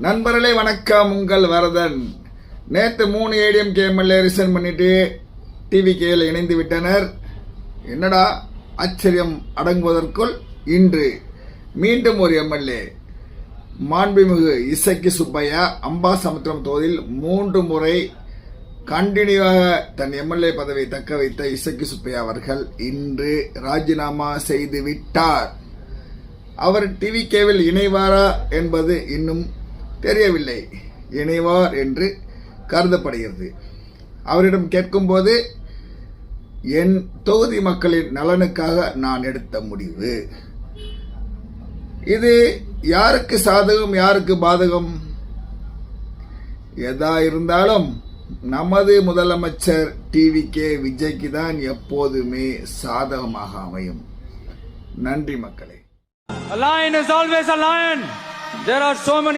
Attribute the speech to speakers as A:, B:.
A: நண்பர்களே வணக்கம், உங்கள் வரதன். நேற்று 3 ஏடிஎம்கே எம்எல்ஏ ரிசைன் பண்ணிட்டு டிவிகேயில் இணைந்து விட்டனர். என்னடா ஆச்சரியம் அடங்குவதற்குள் இன்று மீண்டும் ஒரு எம்எல்ஏ மாண்புமிகு இசக்கி சுப்பையா அம்பாசமுத்திரம் தொகுதியில் 3 முறை கண்டினியூவாக தன் எம்எல்ஏ பதவியை தக்க வைத்த இசக்கி சுப்பையா அவர்கள் இன்று ராஜினாமா செய்து விட்டார். அவர் டிவிகேவில் இணைவாரா என்பது இன்னும் தெரியவில்லை. இணைவார் என்று கருதப்படுகிறது. அவரிடம் கேட்கும்போது, என் தொகுதி மக்களின் நலனுக்காக நான் எடுத்த முடிவு, இது யாருக்கு சாதகம் யாருக்கு பாதகம் எதா இருந்தாலும் நமது முதலமைச்சர் டிவிகே விஜய்க்கு தான் எப்போதுமே சாதகமாக அமையும். நன்றி மக்களே.
B: A lion is always a lion. There are so many